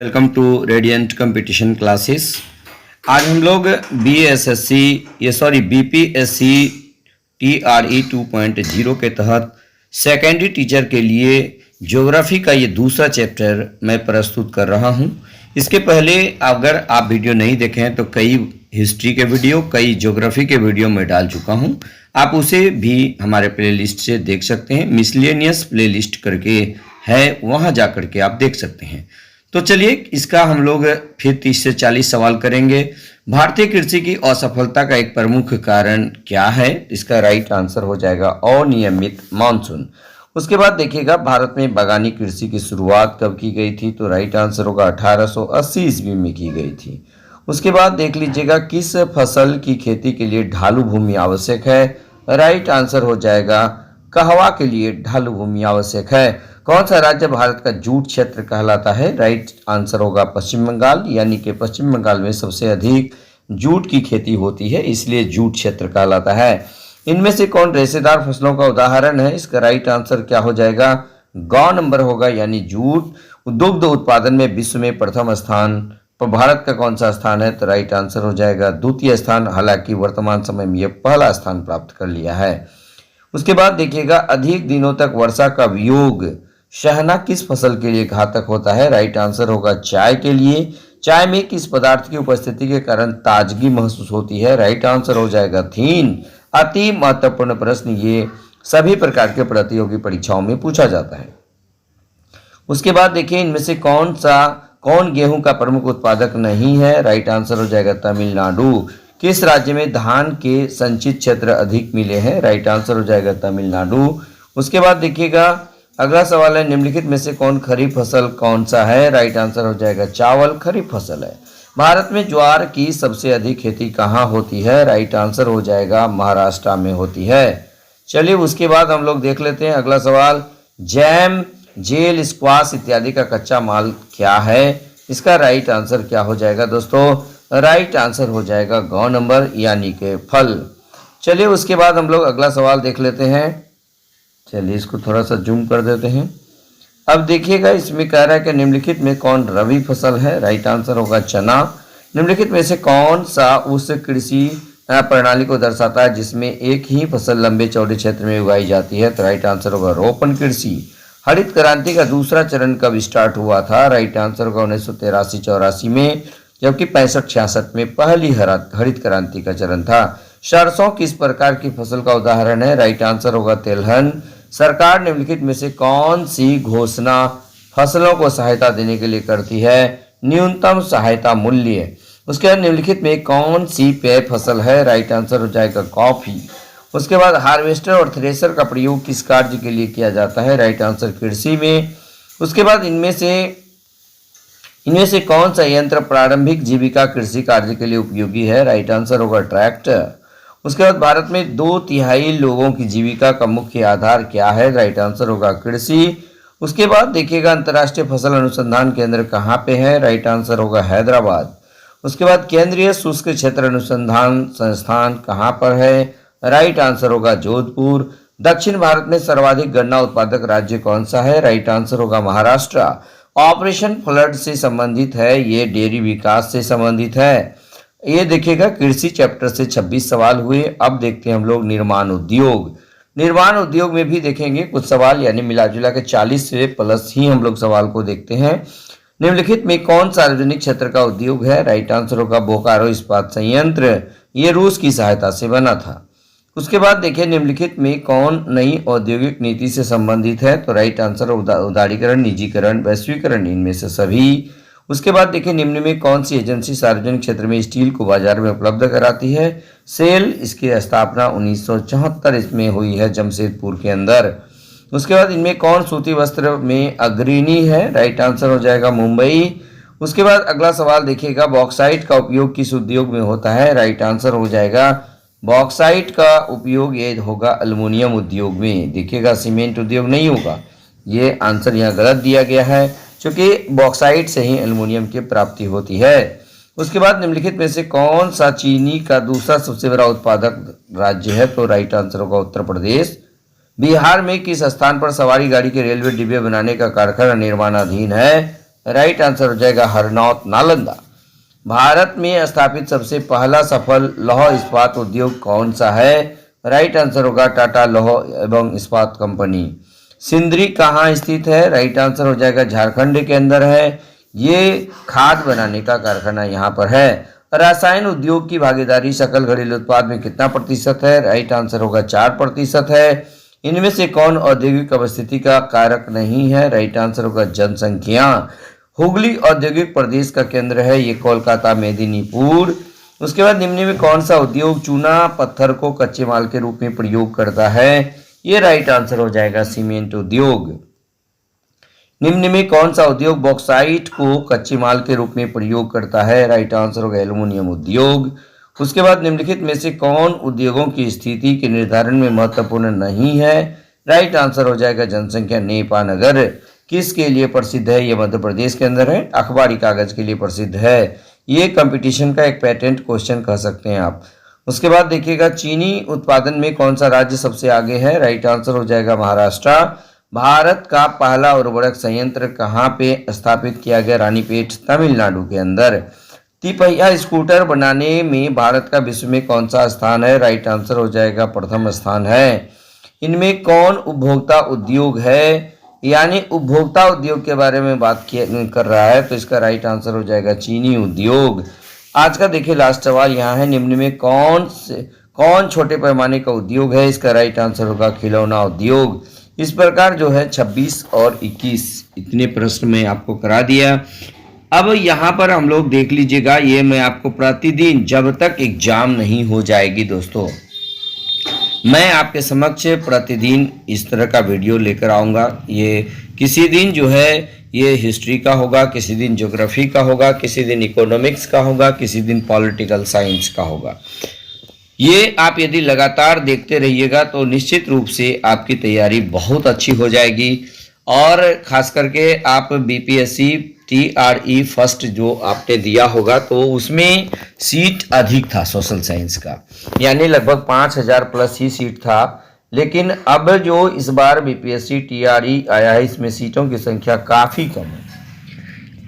Welcome to Radiant competition classes. आज हम लोग बीपीएससी TRE 2.0 के तहत सेकेंडरी टीचर के लिए ज्योग्राफी का ये दूसरा चैप्टर मैं प्रस्तुत कर रहा हूँ। इसके पहले अगर आप वीडियो नहीं देखे हैं तो कई हिस्ट्री के वीडियो, कई ज्योग्राफी के वीडियो मैं डाल चुका हूँ। आप उसे भी हमारे प्लेलिस्ट से देख सकते हैं। मिसलेनियस प्लेलिस्ट करके है, वहाँ जा करके आप देख सकते हैं। तो चलिए इसका हम लोग फिर 30 से 40 सवाल करेंगे। भारतीय कृषि की असफलता का एक प्रमुख कारण क्या है? इसका राइट आंसर हो जाएगा अनियमित मानसून। उसके बाद देखिएगा भारत में बागानी कृषि की शुरुआत कब की गई थी? तो राइट आंसर होगा 1880 ईस्वी में की गई थी। उसके बाद देख लीजिएगा किस फसल की खेती के लिए ढालू भूमि आवश्यक है? राइट आंसर हो जाएगा कहवा के लिए ढालू भूमि आवश्यक है। कौन सा राज्य भारत का जूट क्षेत्र कहलाता है? राइट आंसर होगा पश्चिम बंगाल, यानी कि पश्चिम बंगाल में सबसे अधिक जूट की खेती होती है, इसलिए जूट क्षेत्र कहलाता है। इनमें से कौन रेशेदार फसलों का उदाहरण है? इसका राइट आंसर क्या हो जाएगा? ग नंबर होगा, यानी जूट। दुग्ध उत्पादन में विश्व में प्रथम स्थान पर भारत का कौन सा स्थान है? तो राइट आंसर हो जाएगा द्वितीय स्थान। हालांकि वर्तमान समय में यह पहला स्थान प्राप्त कर लिया है। उसके बाद देखिएगा अधिक दिनों तक वर्षा का वियोग शहना किस फसल के लिए घातक होता है? राइट आंसर होगा चाय के लिए। चाय में किस पदार्थ की उपस्थिति के कारण ताजगी महसूस होती है? राइट आंसर हो जाएगा थीन। अति महत्वपूर्ण प्रश्न ये सभी प्रकार के प्रतियोगी परीक्षाओं में पूछा जाता है। उसके बाद देखिए इनमें से कौन गेहूं का प्रमुख उत्पादक नहीं है? राइट आंसर हो जाएगा तमिलनाडु। किस राज्य में धान के संचित क्षेत्र अधिक मिले हैं? राइट आंसर हो जाएगा तमिलनाडु। उसके बाद देखिएगा अगला सवाल है निम्नलिखित में से खरीफ फसल कौन सा है? राइट आंसर हो जाएगा चावल खरीफ फसल है। भारत में ज्वार की सबसे अधिक खेती कहाँ होती है? राइट आंसर हो जाएगा महाराष्ट्र में होती है। चलिए उसके बाद हम लोग देख लेते हैं अगला सवाल। जैम, जेल, स्क्वाश इत्यादि का कच्चा माल क्या है? इसका राइट आंसर क्या हो जाएगा दोस्तों? राइट आंसर हो जाएगा ग नंबर, यानी के फल। चलिए उसके बाद हम लोग अगला सवाल देख लेते हैं। चलिए इसको थोड़ा सा जूम कर देते हैं। अब देखिएगा इसमें कह रहा है कि निम्नलिखित में कौन रबी फसल है? राइट आंसर होगा चना। निम्नलिखित में से कौन सा उस कृषि प्रणाली को दर्शाता है जिसमें एक ही फसल लंबे चौड़े क्षेत्र में उगाई जाती है? तो राइट आंसर होगा रोपण कृषि। हरित क्रांति का दूसरा चरण कब स्टार्ट हुआ था? राइट आंसर होगा 1983-84 में, जबकि 65-66 में पहली हरित क्रांति का चरण था। सरसों किस प्रकार की फसल का उदाहरण है? राइट आंसर होगा तेलहन। सरकार निम्नलिखित में से कौन सी घोषणा फसलों को सहायता देने के लिए करती है? न्यूनतम सहायता मूल्य। उसके बाद निम्नलिखित में कौन सी पेय फसल है? राइट आंसर हो जाएगा कॉफी। उसके बाद हार्वेस्टर और थ्रेशर का प्रयोग किस कार्य के लिए किया जाता है? राइट आंसर कृषि में। उसके बाद इनमें से कौन सा यंत्र प्रारंभिक जीविका कृषि कार्य के लिए उपयोगी है? राइट आंसर होगा ट्रैक्टर। उसके बाद भारत में 2/3 लोगों की जीविका का मुख्य आधार क्या है? राइट आंसर होगा कृषि। उसके बाद देखिएगा अंतर्राष्ट्रीय फसल अनुसंधान केंद्र कहाँ पे है? राइट आंसर होगा हैदराबाद। उसके बाद केंद्रीय शुष्क क्षेत्र अनुसंधान संस्थान कहाँ पर है? राइट आंसर होगा जोधपुर। दक्षिण भारत में सर्वाधिक गन्ना उत्पादक राज्य कौन सा है? राइट आंसर होगा महाराष्ट्र। ऑपरेशन फ्लड से संबंधित है, ये डेयरी विकास से संबंधित है। ये देखिएगा कृषि चैप्टर से 26 सवाल हुए। अब देखते हैं हम लोग निर्माण उद्योग। निर्माण उद्योग में भी देखेंगे कुछ सवाल, यानी मिला जुला के 40 से प्लस ही हम लोग सवाल को देखते हैं। निम्नलिखित में कौन सार्वजनिक क्षेत्र का उद्योग है? राइट आंसर होगा बोकारो इस्पात संयंत्र। ये रूस की सहायता से बना था। उसके बाद देखिए निम्नलिखित में कौन नई औद्योगिक नीति से संबंधित है? तो राइट आंसर उदारीकरण, निजीकरण, वैश्वीकरण, इनमें से सभी। उसके बाद देखिए निम्न में कौन सी एजेंसी सार्वजनिक क्षेत्र में स्टील को बाजार में उपलब्ध कराती है? सेल। इसकी स्थापना 1974 में हुई है जमशेदपुर के अंदर। उसके बाद इनमें कौन सूती वस्त्र में अग्रणी है? राइट आंसर हो जाएगा मुंबई। उसके बाद अगला सवाल देखिएगा बॉक्साइट का उपयोग किस उद्योग में होता है? राइट आंसर हो जाएगा बॉक्साइट का उपयोग ये होगा एल्युमिनियम उद्योग में। देखिएगा सीमेंट उद्योग नहीं होगा। ये आंसर यहाँ गलत दिया गया है, क्योंकि बॉक्साइट से ही एल्युमिनियम की प्राप्ति होती है। उसके बाद निम्नलिखित में से कौन सा चीनी का दूसरा सबसे बड़ा उत्पादक राज्य है? तो राइट आंसर होगा उत्तर प्रदेश। बिहार में किस स्थान पर सवारी गाड़ी के रेलवे डिब्बे बनाने का कारखाना निर्माणाधीन है? राइट आंसर हो जाएगा हरनौत नालंदा। भारत में स्थापित सबसे पहला सफल लौह इस्पात उद्योग कौन सा है? राइट आंसर होगा टाटा लौह एवं इस्पात कंपनी। सिंदरी कहाँ स्थित है? राइट आंसर हो जाएगा झारखंड के अंदर है। ये खाद बनाने का कारखाना यहाँ पर है। रसायन उद्योग की भागीदारी सकल घरेलू उत्पाद में कितना प्रतिशत है? राइट आंसर होगा 4% है। इनमें से कौन औद्योगिक अवस्थिति का कारक नहीं है? राइट आंसर होगा जनसंख्या। हुगली औद्योगिक प्रदेश का केंद्र है, ये कोलकाता मेदिनीपुर। उसके बाद निम्न में कौन सा उद्योग चूना पत्थर को कच्चे माल के रूप में प्रयोग करता है? ये राइट आंसर हो जाएगा सीमेंट उद्योग। निम्न में कौन सा उद्योग बॉक्साइट को कच्चे माल के रूप में प्रयोग करता है? राइट आंसर होगा एल्युमिनियम उद्योग। उसके बाद निम्नलिखित में से कौन उद्योगों की स्थिति के निर्धारण में महत्वपूर्ण नहीं है? राइट आंसर हो जाएगा जनसंख्या। नेपानगर किसके लिए प्रसिद्ध है? ये मध्य प्रदेश के अंदर है, अखबारी कागज के लिए प्रसिद्ध है। ये कंपटीशन का एक पेटेंट क्वेश्चन कह सकते हैं आप। उसके बाद देखिएगा चीनी उत्पादन में कौन सा राज्य सबसे आगे है? राइट आंसर हो जाएगा महाराष्ट्र। भारत का पहला उर्वरक संयंत्र कहाँ पे स्थापित किया गया? रानीपेट तमिलनाडु के अंदर। तिपहिया स्कूटर बनाने में भारत का विश्व में कौन सा स्थान है? राइट आंसर हो जाएगा प्रथम स्थान है। इनमें कौन उपभोक्ता उद्योग है? यानी उपभोक्ता उद्योग के बारे में बात कर रहा है, तो इसका राइट आंसर हो जाएगा चीनी उद्योग। आज का देखिए लास्ट सवाल यहाँ है, निम्न में कौन छोटे पैमाने का उद्योग है? इसका राइट आंसर होगा खिलौना उद्योग। इस प्रकार जो है 26 और 21 इतने प्रश्न में आपको करा दिया। अब यहाँ पर हम लोग देख लीजिएगा, ये मैं आपको प्रतिदिन जब तक एग्जाम नहीं हो जाएगी दोस्तों, मैं आपके समक्ष प्रतिदिन इस तरह का वीडियो लेकर आऊँगा। ये किसी दिन जो है ये हिस्ट्री का होगा, किसी दिन ज्योग्राफी का होगा, किसी दिन इकोनॉमिक्स का होगा, किसी दिन पॉलिटिकल साइंस का होगा। ये आप यदि लगातार देखते रहिएगा तो निश्चित रूप से आपकी तैयारी बहुत अच्छी हो जाएगी। और ख़ास करके आप बीपीएससी TRE फर्स्ट जो आपने दिया होगा तो उसमें सीट अधिक था सोशल साइंस का, यानी लगभग 5000 प्लस ही सीट था। लेकिन अब जो इस बार बीपीएससी TRE आया है इसमें सीटों की संख्या काफ़ी कम है।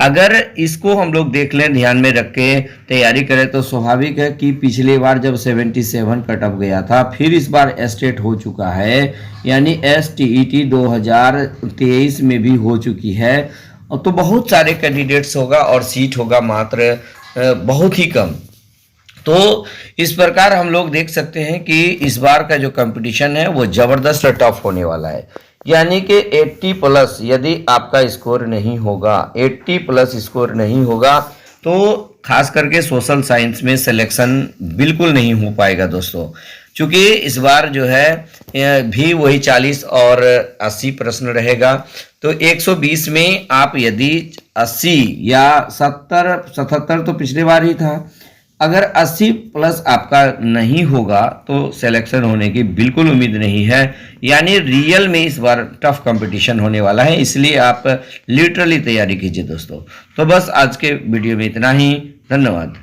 अगर इसको हम लोग देख लें, ध्यान में रख के तैयारी करें तो स्वाभाविक है कि पिछली बार जब 77 कट ऑफ गया था, फिर इस बार एस्टेट हो चुका है, यानी STET 2023 में भी हो चुकी है। तो बहुत सारे कैंडिडेट्स होगा और सीट होगा मात्र बहुत ही कम। तो इस प्रकार हम लोग देख सकते हैं कि इस बार का जो कंपटीशन है वो ज़बरदस्त टफ होने वाला है। यानी कि 80 प्लस यदि आपका स्कोर नहीं होगा, 80 प्लस स्कोर नहीं होगा तो खास करके सोशल साइंस में सिलेक्शन बिल्कुल नहीं हो पाएगा दोस्तों। चूँकि इस बार जो है भी वही 40 और 80 प्रश्न रहेगा, तो 120 में आप यदि 80 या 77 तो पिछले बार ही था, अगर 80 प्लस आपका नहीं होगा तो सिलेक्शन होने की बिल्कुल उम्मीद नहीं है। यानी रियल में इस बार टफ कंपटीशन होने वाला है, इसलिए आप लिटरली तैयारी कीजिए दोस्तों। तो बस आज के वीडियो में इतना ही, धन्यवाद।